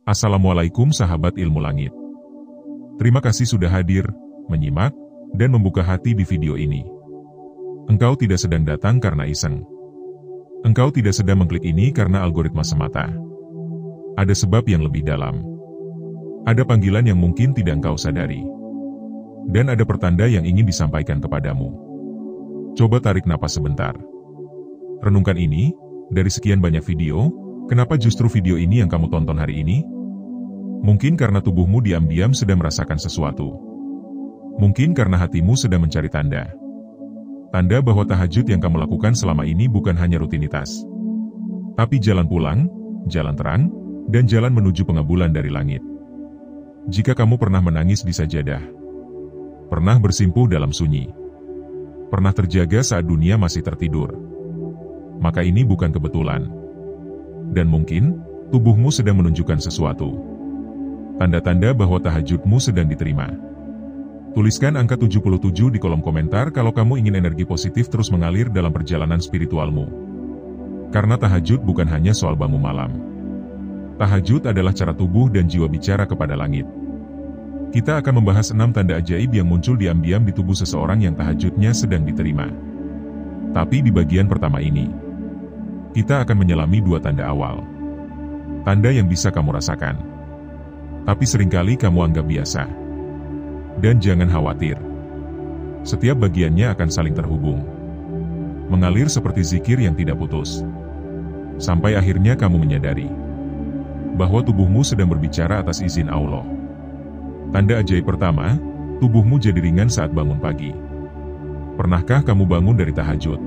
Assalamualaikum sahabat ilmu langit. Terima kasih sudah hadir, menyimak, dan membuka hati di video ini. Engkau tidak sedang datang karena iseng. Engkau tidak sedang mengklik ini karena algoritma semata. Ada sebab yang lebih dalam. Ada panggilan yang mungkin tidak engkau sadari. Dan ada pertanda yang ingin disampaikan kepadamu. Coba tarik napas sebentar. Renungkan ini, dari sekian banyak video, kenapa justru video ini yang kamu tonton hari ini? Mungkin karena tubuhmu diam-diam sedang merasakan sesuatu. Mungkin karena hatimu sedang mencari tanda. Tanda bahwa tahajud yang kamu lakukan selama ini bukan hanya rutinitas. Tapi jalan pulang, jalan terang, dan jalan menuju pengabulan dari langit. Jika kamu pernah menangis di sajadah, pernah bersimpuh dalam sunyi, pernah terjaga saat dunia masih tertidur, maka ini bukan kebetulan. Dan mungkin, tubuhmu sedang menunjukkan sesuatu. Tanda-tanda bahwa tahajudmu sedang diterima. Tuliskan angka 77 di kolom komentar kalau kamu ingin energi positif terus mengalir dalam perjalanan spiritualmu. Karena tahajud bukan hanya soal bangun malam. Tahajud adalah cara tubuh dan jiwa bicara kepada langit. Kita akan membahas 6 tanda ajaib yang muncul diam-diam di tubuh seseorang yang tahajudnya sedang diterima. Tapi di bagian pertama ini, kita akan menyelami 2 tanda awal. Tanda yang bisa kamu rasakan. Tapi seringkali kamu anggap biasa. Dan jangan khawatir. Setiap bagiannya akan saling terhubung. Mengalir seperti zikir yang tidak putus. Sampai akhirnya kamu menyadari bahwa tubuhmu sedang berbicara atas izin Allah. Tanda ajaib pertama, tubuhmu jadi ringan saat bangun pagi. Pernahkah kamu bangun dari tahajud,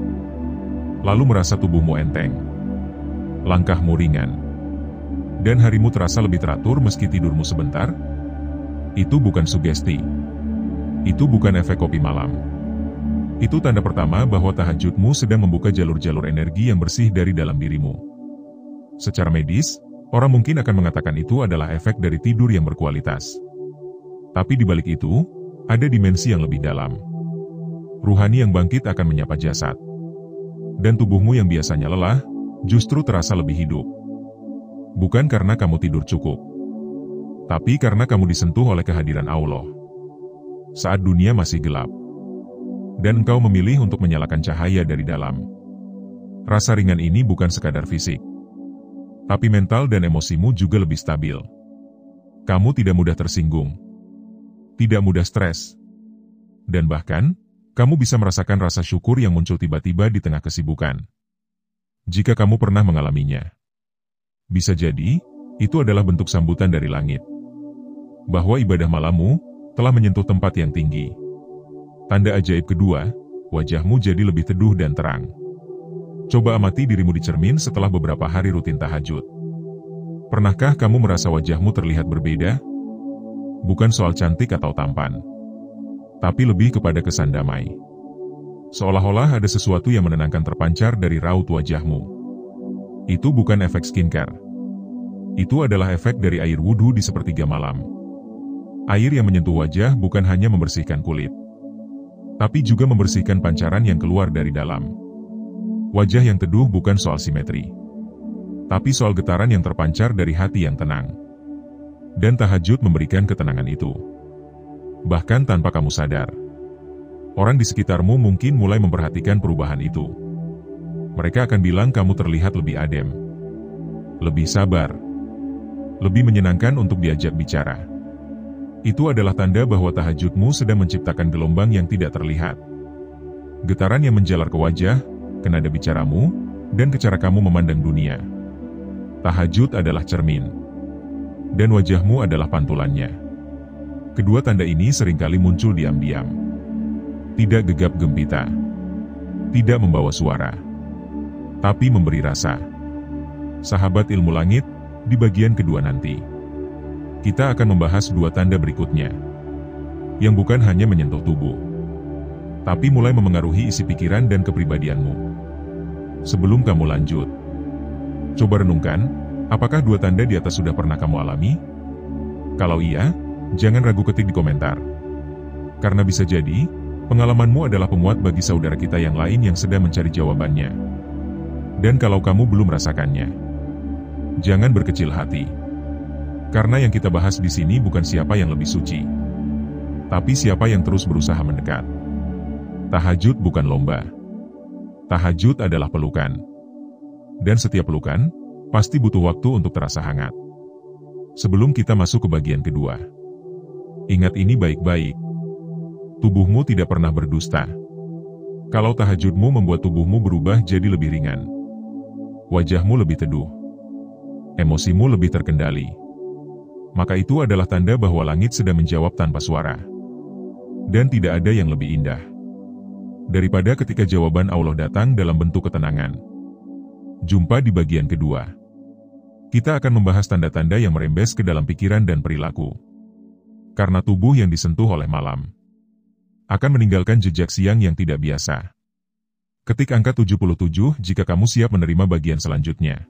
lalu merasa tubuhmu enteng, langkahmu ringan, dan harimu terasa lebih teratur meski tidurmu sebentar? Itu bukan sugesti. Itu bukan efek kopi malam. Itu tanda pertama bahwa tahajudmu sedang membuka jalur-jalur energi yang bersih dari dalam dirimu. Secara medis, orang mungkin akan mengatakan itu adalah efek dari tidur yang berkualitas. Tapi di balik itu, ada dimensi yang lebih dalam. Ruhani yang bangkit akan menyapa jasad. Dan tubuhmu yang biasanya lelah, justru terasa lebih hidup. Bukan karena kamu tidur cukup, tapi karena kamu disentuh oleh kehadiran Allah. Saat dunia masih gelap, dan engkau memilih untuk menyalakan cahaya dari dalam. Rasa ringan ini bukan sekadar fisik, tapi mental dan emosimu juga lebih stabil. Kamu tidak mudah tersinggung, tidak mudah stres, dan bahkan, kamu bisa merasakan rasa syukur yang muncul tiba-tiba di tengah kesibukan. Jika kamu pernah mengalaminya, bisa jadi, itu adalah bentuk sambutan dari langit. Bahwa ibadah malammu telah menyentuh tempat yang tinggi. Tanda ajaib kedua, wajahmu jadi lebih teduh dan terang. Coba amati dirimu di cermin setelah beberapa hari rutin tahajud. Pernahkah kamu merasa wajahmu terlihat berbeda? Bukan soal cantik atau tampan, tapi lebih kepada kesan damai. Seolah-olah ada sesuatu yang menenangkan terpancar dari raut wajahmu. Itu bukan efek skincare. Itu adalah efek dari air wudhu di sepertiga malam. Air yang menyentuh wajah bukan hanya membersihkan kulit, tapi juga membersihkan pancaran yang keluar dari dalam. Wajah yang teduh bukan soal simetri, tapi soal getaran yang terpancar dari hati yang tenang. Dan tahajud memberikan ketenangan itu. Bahkan tanpa kamu sadar, orang di sekitarmu mungkin mulai memperhatikan perubahan itu. Mereka akan bilang kamu terlihat lebih adem, lebih sabar, lebih menyenangkan untuk diajak bicara. Itu adalah tanda bahwa tahajudmu sedang menciptakan gelombang yang tidak terlihat. Getaran yang menjalar ke wajah, ke nada bicaramu, dan ke cara kamu memandang dunia. Tahajud adalah cermin, dan wajahmu adalah pantulannya. Kedua tanda ini seringkali muncul diam-diam. Tidak gegap gempita, tidak membawa suara, tapi memberi rasa. Sahabat ilmu langit, di bagian kedua nanti, kita akan membahas 2 tanda berikutnya, yang bukan hanya menyentuh tubuh, tapi mulai memengaruhi isi pikiran dan kepribadianmu. Sebelum kamu lanjut, coba renungkan, apakah 2 tanda di atas sudah pernah kamu alami? Kalau iya, jangan ragu ketik di komentar. Karena bisa jadi, pengalamanmu adalah pemuat bagi saudara kita yang lain yang sedang mencari jawabannya. Dan kalau kamu belum merasakannya, jangan berkecil hati. Karena yang kita bahas di sini bukan siapa yang lebih suci, tapi siapa yang terus berusaha mendekat. Tahajud bukan lomba. Tahajud adalah pelukan. Dan setiap pelukan, pasti butuh waktu untuk terasa hangat. Sebelum kita masuk ke bagian kedua, ingat ini baik-baik. Tubuhmu tidak pernah berdusta. Kalau tahajudmu membuat tubuhmu berubah jadi lebih ringan, wajahmu lebih teduh, emosimu lebih terkendali, maka itu adalah tanda bahwa langit sedang menjawab tanpa suara. Dan tidak ada yang lebih indah daripada ketika jawaban Allah datang dalam bentuk ketenangan. Jumpa di bagian kedua. Kita akan membahas tanda-tanda yang merembes ke dalam pikiran dan perilaku. Karena tubuh yang disentuh oleh malam akan meninggalkan jejak siang yang tidak biasa. Ketik angka 77 jika kamu siap menerima bagian selanjutnya.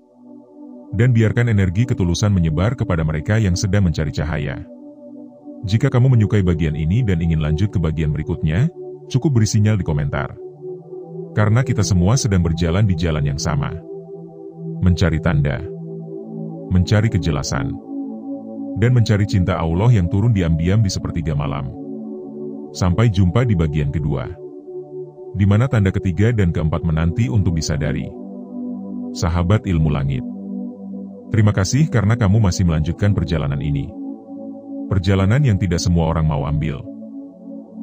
Dan biarkan energi ketulusan menyebar kepada mereka yang sedang mencari cahaya. Jika kamu menyukai bagian ini dan ingin lanjut ke bagian berikutnya, cukup beri sinyal di komentar. Karena kita semua sedang berjalan di jalan yang sama. Mencari tanda, mencari kejelasan, dan mencari cinta Allah yang turun diam-diam di sepertiga malam. Sampai jumpa di bagian kedua, di mana tanda ketiga dan keempat menanti untuk disadari. Sahabat ilmu langit, terima kasih karena kamu masih melanjutkan perjalanan ini. Perjalanan yang tidak semua orang mau ambil.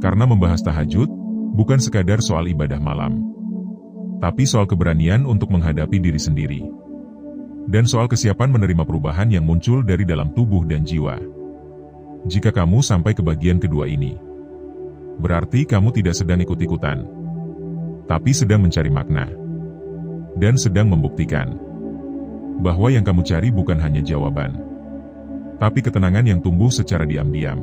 Karena membahas tahajud, bukan sekadar soal ibadah malam, tapi soal keberanian untuk menghadapi diri sendiri. Dan soal kesiapan menerima perubahan yang muncul dari dalam tubuh dan jiwa. Jika kamu sampai ke bagian kedua ini, berarti kamu tidak sedang ikut-ikutan, tapi sedang mencari makna. Dan sedang membuktikan bahwa yang kamu cari bukan hanya jawaban, tapi ketenangan yang tumbuh secara diam-diam.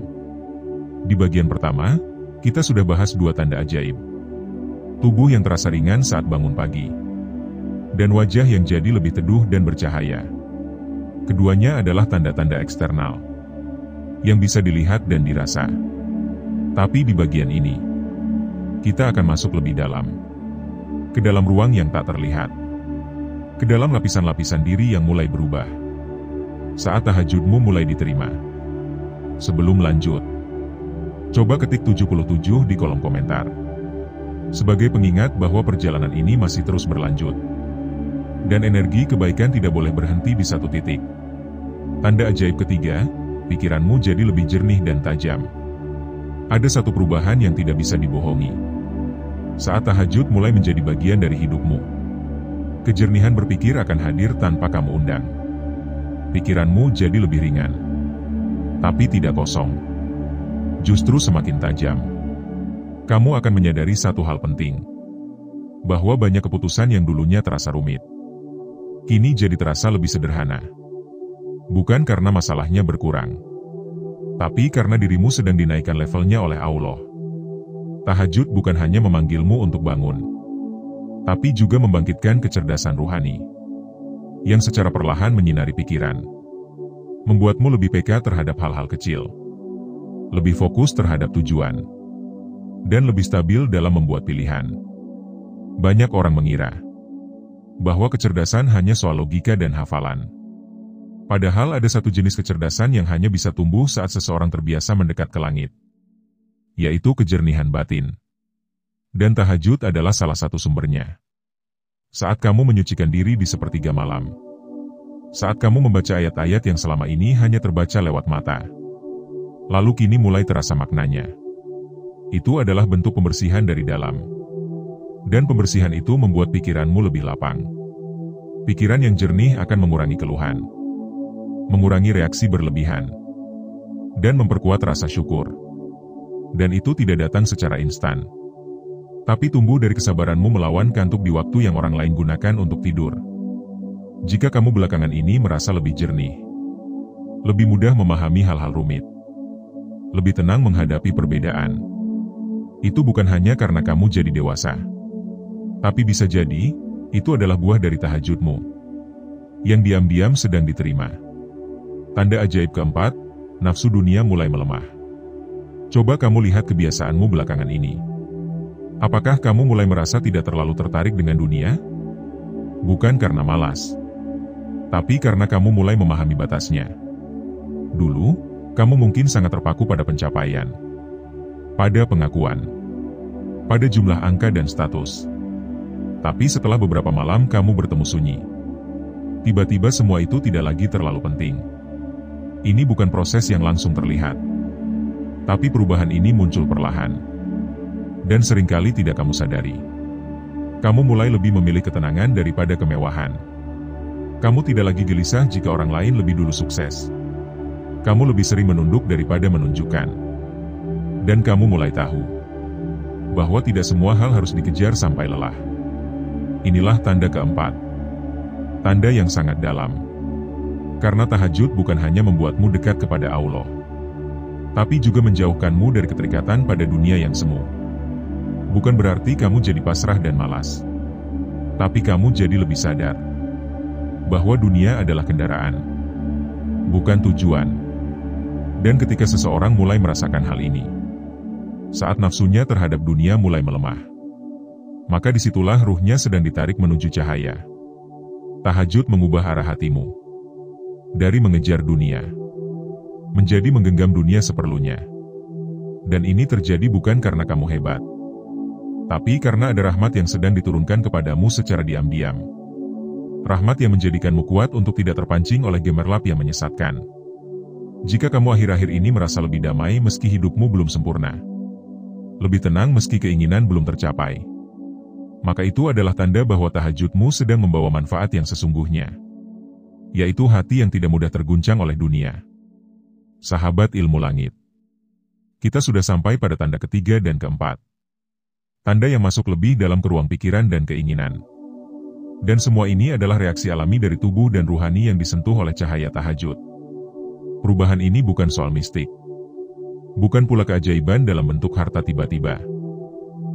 Di bagian pertama, kita sudah bahas dua tanda ajaib. Tubuh yang terasa ringan saat bangun pagi, dan wajah yang jadi lebih teduh dan bercahaya. Keduanya adalah tanda-tanda eksternal, yang bisa dilihat dan dirasa. Tapi di bagian ini, kita akan masuk lebih dalam. Ke dalam ruang yang tak terlihat. Ke dalam lapisan-lapisan diri yang mulai berubah. Saat tahajudmu mulai diterima. Sebelum lanjut, coba ketik 77 di kolom komentar. Sebagai pengingat bahwa perjalanan ini masih terus berlanjut. Dan energi kebaikan tidak boleh berhenti di satu titik. Tanda ajaib ketiga, pikiranmu jadi lebih jernih dan tajam. Ada satu perubahan yang tidak bisa dibohongi. Saat tahajud mulai menjadi bagian dari hidupmu, kejernihan berpikir akan hadir tanpa kamu undang. Pikiranmu jadi lebih ringan, tapi tidak kosong. Justru semakin tajam. Kamu akan menyadari satu hal penting, bahwa banyak keputusan yang dulunya terasa rumit, kini jadi terasa lebih sederhana. Bukan karena masalahnya berkurang, tapi karena dirimu sedang dinaikkan levelnya oleh Allah. Tahajud bukan hanya memanggilmu untuk bangun, tapi juga membangkitkan kecerdasan ruhani, yang secara perlahan menyinari pikiran. Membuatmu lebih peka terhadap hal-hal kecil, lebih fokus terhadap tujuan, dan lebih stabil dalam membuat pilihan. Banyak orang mengira bahwa kecerdasan hanya soal logika dan hafalan. Padahal ada satu jenis kecerdasan yang hanya bisa tumbuh saat seseorang terbiasa mendekat ke langit, yaitu kejernihan batin. Dan tahajud adalah salah satu sumbernya. Saat kamu menyucikan diri di sepertiga malam, saat kamu membaca ayat-ayat yang selama ini hanya terbaca lewat mata, lalu kini mulai terasa maknanya. Itu adalah bentuk pembersihan dari dalam. Dan pembersihan itu membuat pikiranmu lebih lapang. Pikiran yang jernih akan mengurangi keluhan, mengurangi reaksi berlebihan, dan memperkuat rasa syukur. Dan itu tidak datang secara instan, tapi tumbuh dari kesabaranmu melawan kantuk di waktu yang orang lain gunakan untuk tidur. Jika kamu belakangan ini merasa lebih jernih, lebih mudah memahami hal-hal rumit, lebih tenang menghadapi perbedaan, itu bukan hanya karena kamu jadi dewasa, tapi bisa jadi, itu adalah buah dari tahajudmu, yang diam-diam sedang diterima. Tanda ajaib keempat, nafsu dunia mulai melemah. Coba kamu lihat kebiasaanmu belakangan ini. Apakah kamu mulai merasa tidak terlalu tertarik dengan dunia? Bukan karena malas, tapi karena kamu mulai memahami batasnya. Dulu, kamu mungkin sangat terpaku pada pencapaian, pada pengakuan, pada jumlah angka dan status. Tapi setelah beberapa malam kamu bertemu sunyi. Tiba-tiba semua itu tidak lagi terlalu penting. Ini bukan proses yang langsung terlihat. Tapi perubahan ini muncul perlahan. Dan seringkali tidak kamu sadari. Kamu mulai lebih memilih ketenangan daripada kemewahan. Kamu tidak lagi gelisah jika orang lain lebih dulu sukses. Kamu lebih sering menunduk daripada menunjukkan. Dan kamu mulai tahu bahwa tidak semua hal harus dikejar sampai lelah. Inilah tanda keempat. Tanda yang sangat dalam. Karena tahajud bukan hanya membuatmu dekat kepada Allah, tapi juga menjauhkanmu dari keterikatan pada dunia yang semu. Bukan berarti kamu jadi pasrah dan malas, tapi kamu jadi lebih sadar bahwa dunia adalah kendaraan, bukan tujuan. Dan ketika seseorang mulai merasakan hal ini, saat nafsunya terhadap dunia mulai melemah, maka disitulah ruhnya sedang ditarik menuju cahaya. Tahajud mengubah arah hatimu dari mengejar dunia menjadi menggenggam dunia seperlunya. Dan ini terjadi bukan karena kamu hebat, tapi karena ada rahmat yang sedang diturunkan kepadamu secara diam-diam. Rahmat yang menjadikanmu kuat untuk tidak terpancing oleh gemerlap yang menyesatkan. Jika kamu akhir-akhir ini merasa lebih damai meski hidupmu belum sempurna, lebih tenang meski keinginan belum tercapai, maka itu adalah tanda bahwa tahajudmu sedang membawa manfaat yang sesungguhnya, yaitu hati yang tidak mudah terguncang oleh dunia. Sahabat ilmu langit, kita sudah sampai pada tanda ketiga dan keempat. Tanda yang masuk lebih dalam ke ruang pikiran dan keinginan. Dan semua ini adalah reaksi alami dari tubuh dan ruhani yang disentuh oleh cahaya tahajud. Perubahan ini bukan soal mistik. Bukan pula keajaiban dalam bentuk harta tiba-tiba.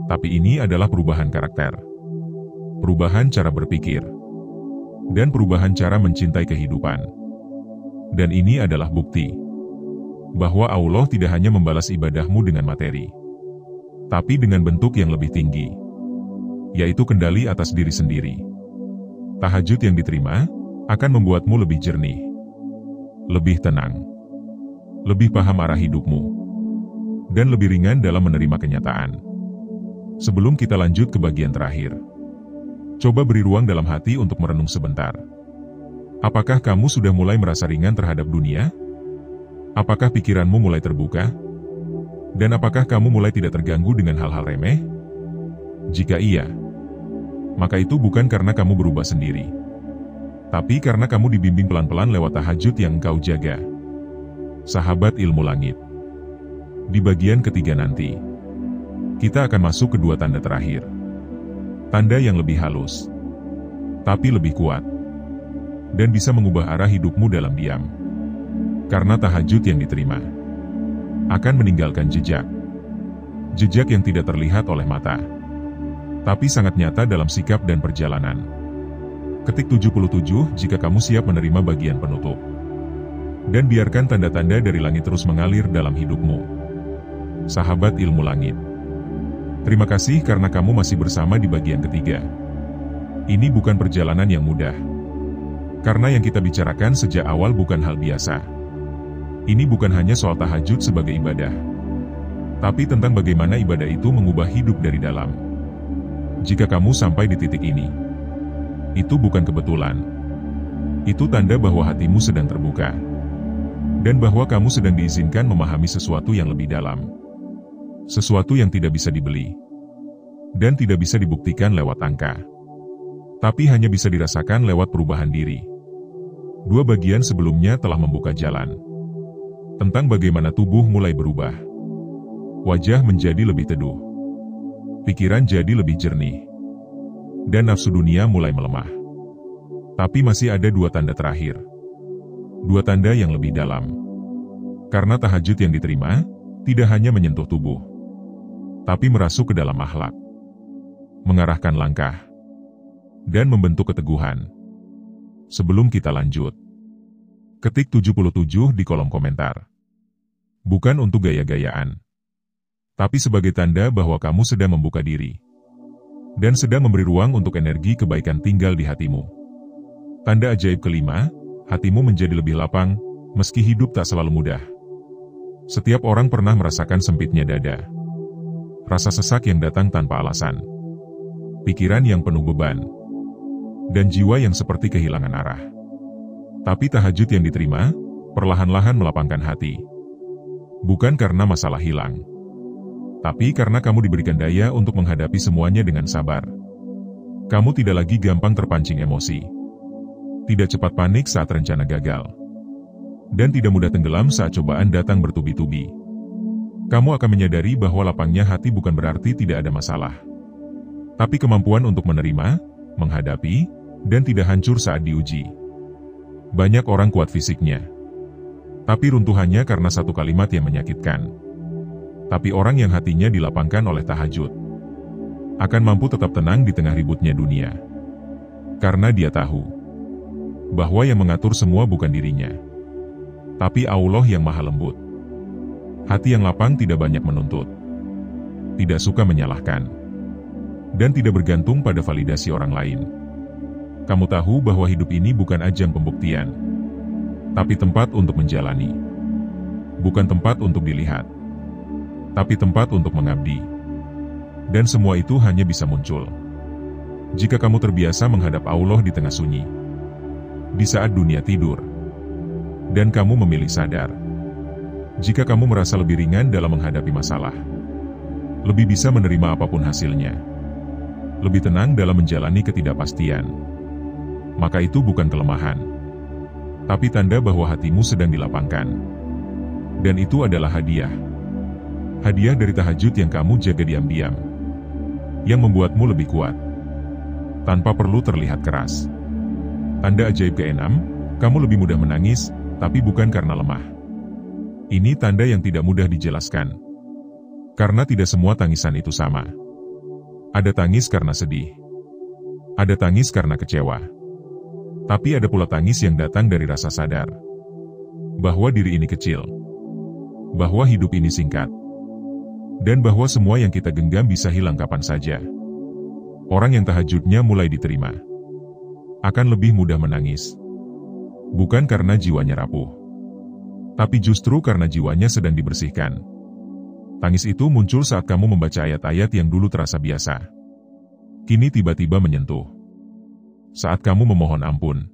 Tapi ini adalah perubahan karakter. Perubahan cara berpikir. Dan perubahan cara mencintai kehidupan. Dan ini adalah bukti bahwa Allah tidak hanya membalas ibadahmu dengan materi, tapi dengan bentuk yang lebih tinggi, yaitu kendali atas diri sendiri. Tahajud yang diterima akan membuatmu lebih jernih, lebih tenang, lebih paham arah hidupmu, dan lebih ringan dalam menerima kenyataan. Sebelum kita lanjut ke bagian terakhir, coba beri ruang dalam hati untuk merenung sebentar. Apakah kamu sudah mulai merasa ringan terhadap dunia? Apakah pikiranmu mulai terbuka? Dan apakah kamu mulai tidak terganggu dengan hal-hal remeh? Jika iya, maka itu bukan karena kamu berubah sendiri, tapi karena kamu dibimbing pelan-pelan lewat tahajud yang engkau jaga. Sahabat ilmu langit, di bagian ketiga nanti, kita akan masuk ke dua tanda terakhir. Tanda yang lebih halus, tapi lebih kuat, dan bisa mengubah arah hidupmu dalam diam. Karena tahajud yang diterima akan meninggalkan jejak. Jejak yang tidak terlihat oleh mata, tapi sangat nyata dalam sikap dan perjalanan. Ketik 77 jika kamu siap menerima bagian penutup. Dan biarkan tanda-tanda dari langit terus mengalir dalam hidupmu. Sahabat ilmu langit, terima kasih karena kamu masih bersama di bagian ketiga. Ini bukan perjalanan yang mudah. Karena yang kita bicarakan sejak awal bukan hal biasa. Ini bukan hanya soal tahajud sebagai ibadah, tapi tentang bagaimana ibadah itu mengubah hidup dari dalam. Jika kamu sampai di titik ini, itu bukan kebetulan. Itu tanda bahwa hatimu sedang terbuka, dan bahwa kamu sedang diizinkan memahami sesuatu yang lebih dalam. Sesuatu yang tidak bisa dibeli, dan tidak bisa dibuktikan lewat angka, tapi hanya bisa dirasakan lewat perubahan diri. Dua bagian sebelumnya telah membuka jalan tentang bagaimana tubuh mulai berubah. Wajah menjadi lebih teduh, pikiran jadi lebih jernih, dan nafsu dunia mulai melemah. Tapi masih ada dua tanda terakhir. Dua tanda yang lebih dalam. Karena tahajud yang diterima tidak hanya menyentuh tubuh, tapi merasuk ke dalam akhlak, mengarahkan langkah, dan membentuk keteguhan. Sebelum kita lanjut, ketik 77 di kolom komentar. Bukan untuk gaya-gayaan, tapi sebagai tanda bahwa kamu sedang membuka diri, dan sedang memberi ruang untuk energi kebaikan tinggal di hatimu. Tanda ajaib kelima, hatimu menjadi lebih lapang, Meski hidup tak selalu mudah, setiap orang pernah merasakan sempitnya dada, rasa sesak yang datang tanpa alasan, pikiran yang penuh beban, dan jiwa yang seperti kehilangan arah. Tapi tahajud yang diterima, perlahan-lahan melapangkan hati. Bukan karena masalah hilang, tapi karena kamu diberikan daya untuk menghadapi semuanya dengan sabar. Kamu tidak lagi gampang terpancing emosi, tidak cepat panik saat rencana gagal, dan tidak mudah tenggelam saat cobaan datang bertubi-tubi. Kamu akan menyadari bahwa lapangnya hati bukan berarti tidak ada masalah, tapi kemampuan untuk menerima, menghadapi, dan tidak hancur saat diuji. Banyak orang kuat fisiknya, tapi runtuhannya karena satu kalimat yang menyakitkan. Tapi orang yang hatinya dilapangkan oleh tahajud akan mampu tetap tenang di tengah ributnya dunia. Karena dia tahu bahwa yang mengatur semua bukan dirinya, tapi Allah yang maha lembut. Hati yang lapang tidak banyak menuntut, tidak suka menyalahkan, dan tidak bergantung pada validasi orang lain. Kamu tahu bahwa hidup ini bukan ajang pembuktian, tapi tempat untuk menjalani. Bukan tempat untuk dilihat, tapi tempat untuk mengabdi. Dan semua itu hanya bisa muncul jika kamu terbiasa menghadap Allah di tengah sunyi, di saat dunia tidur, dan kamu memilih sadar. Jika kamu merasa lebih ringan dalam menghadapi masalah, lebih bisa menerima apapun hasilnya, lebih tenang dalam menjalani ketidakpastian, maka itu bukan kelemahan, tapi tanda bahwa hatimu sedang dilapangkan. Dan itu adalah hadiah. Hadiah dari tahajud yang kamu jaga diam-diam, yang membuatmu lebih kuat, tanpa perlu terlihat keras. Tanda ajaib ke-6, kamu lebih mudah menangis, tapi bukan karena lemah. Ini tanda yang tidak mudah dijelaskan, karena tidak semua tangisan itu sama. Ada tangis karena sedih, ada tangis karena kecewa, tapi ada pula tangis yang datang dari rasa sadar bahwa diri ini kecil, bahwa hidup ini singkat, dan bahwa semua yang kita genggam bisa hilang kapan saja. Orang yang tahajudnya mulai diterima akan lebih mudah menangis, bukan karena jiwanya rapuh, tapi justru karena jiwanya sedang dibersihkan. Tangis itu muncul saat kamu membaca ayat-ayat yang dulu terasa biasa, kini tiba-tiba menyentuh. Saat kamu memohon ampun,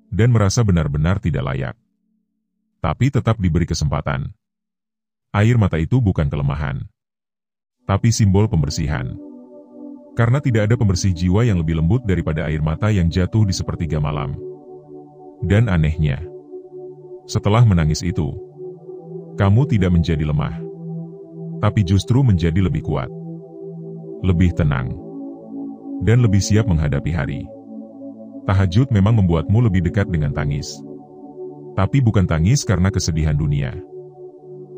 dan merasa benar-benar tidak layak, tapi tetap diberi kesempatan. Air mata itu bukan kelemahan, tapi simbol pembersihan. Karena tidak ada pembersih jiwa yang lebih lembut daripada air mata yang jatuh di sepertiga malam. Dan anehnya, setelah menangis itu, kamu tidak menjadi lemah, tapi justru menjadi lebih kuat, lebih tenang, dan lebih siap menghadapi hari. Tahajud memang membuatmu lebih dekat dengan tangis, tapi bukan tangis karena kesedihan dunia,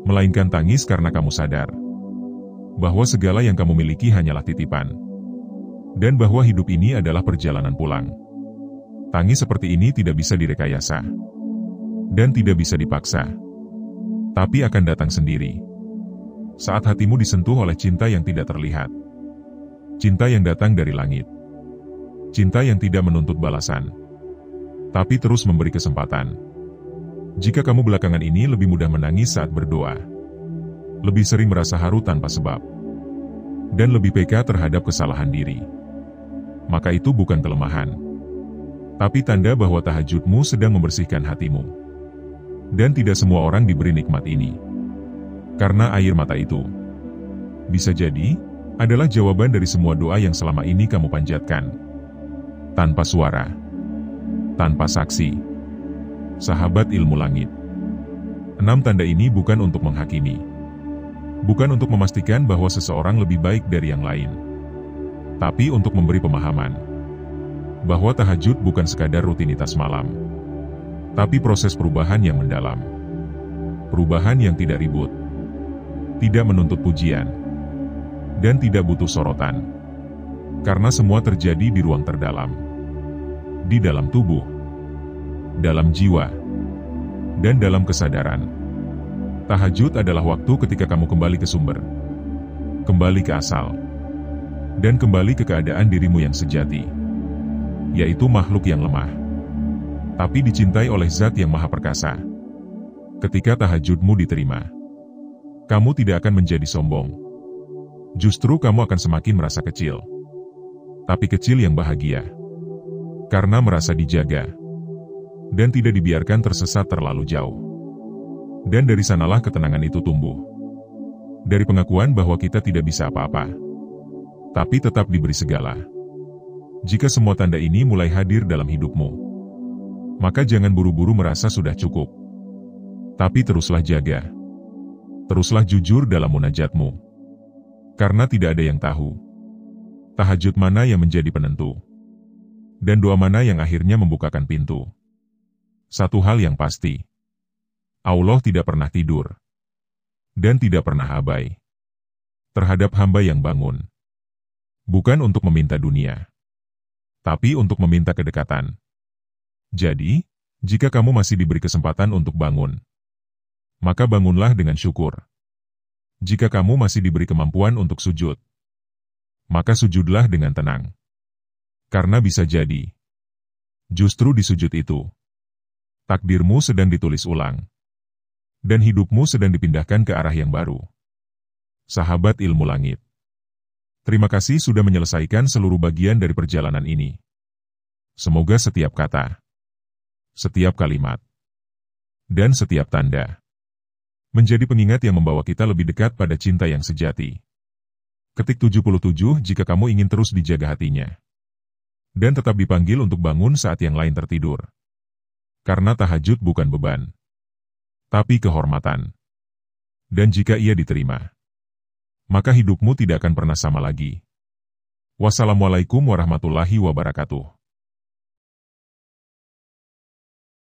melainkan tangis karena kamu sadar bahwa segala yang kamu miliki hanyalah titipan, dan bahwa hidup ini adalah perjalanan pulang. Tangis seperti ini tidak bisa direkayasa, dan tidak bisa dipaksa, tapi akan datang sendiri saat hatimu disentuh oleh cinta yang tidak terlihat, cinta yang datang dari langit, cinta yang tidak menuntut balasan, tapi terus memberi kesempatan. Jika kamu belakangan ini lebih mudah menangis saat berdoa, lebih sering merasa haru tanpa sebab, dan lebih peka terhadap kesalahan diri, maka itu bukan kelemahan, tapi tanda bahwa tahajudmu sedang membersihkan hatimu. Dan tidak semua orang diberi nikmat ini. Karena air mata itu, bisa jadi, adalah jawaban dari semua doa yang selama ini kamu panjatkan. Tanpa suara, tanpa saksi. Sahabat ilmu langit. 6 tanda ini bukan untuk menghakimi, bukan untuk memastikan bahwa seseorang lebih baik dari yang lain, tapi untuk memberi pemahaman bahwa tahajud bukan sekadar rutinitas malam, tapi proses perubahan yang mendalam. Perubahan yang tidak ribut, tidak menuntut pujian, dan tidak butuh sorotan. Karena semua terjadi di ruang terdalam, di dalam tubuh, dalam jiwa, dan dalam kesadaran. Tahajud adalah waktu ketika kamu kembali ke sumber, kembali ke asal, dan kembali ke keadaan dirimu yang sejati, yaitu makhluk yang lemah, tapi dicintai oleh Zat yang Maha Perkasa. Ketika tahajudmu diterima, kamu tidak akan menjadi sombong. Justru kamu akan semakin merasa kecil. Tapi kecil yang bahagia. Karena merasa dijaga. Dan tidak dibiarkan tersesat terlalu jauh. Dan dari sanalah ketenangan itu tumbuh. Dari pengakuan bahwa kita tidak bisa apa-apa. Tapi tetap diberi segala. Jika semua tanda ini mulai hadir dalam hidupmu, maka jangan buru-buru merasa sudah cukup. Tapi teruslah jaga. Teruslah jujur dalam munajatmu. Karena tidak ada yang tahu tahajud mana yang menjadi penentu. Dan doa mana yang akhirnya membukakan pintu. Satu hal yang pasti. Allah tidak pernah tidur. Dan tidak pernah abai. Terhadap hamba yang bangun. Bukan untuk meminta dunia. Tapi untuk meminta kedekatan. Jadi, jika kamu masih diberi kesempatan untuk bangun, maka bangunlah dengan syukur. Jika kamu masih diberi kemampuan untuk sujud, maka sujudlah dengan tenang. Karena bisa jadi, justru di sujud itu, takdirmu sedang ditulis ulang. Dan hidupmu sedang dipindahkan ke arah yang baru. Sahabat ilmu langit. Terima kasih sudah menyelesaikan seluruh bagian dari perjalanan ini. Semoga setiap kata, setiap kalimat, dan setiap tanda menjadi pengingat yang membawa kita lebih dekat pada cinta yang sejati. Ketik 77 jika kamu ingin terus dijaga hatinya. Dan tetap dipanggil untuk bangun saat yang lain tertidur. Karena tahajud bukan beban, tapi kehormatan. Dan jika ia diterima, maka hidupmu tidak akan pernah sama lagi. Wassalamualaikum warahmatullahi wabarakatuh.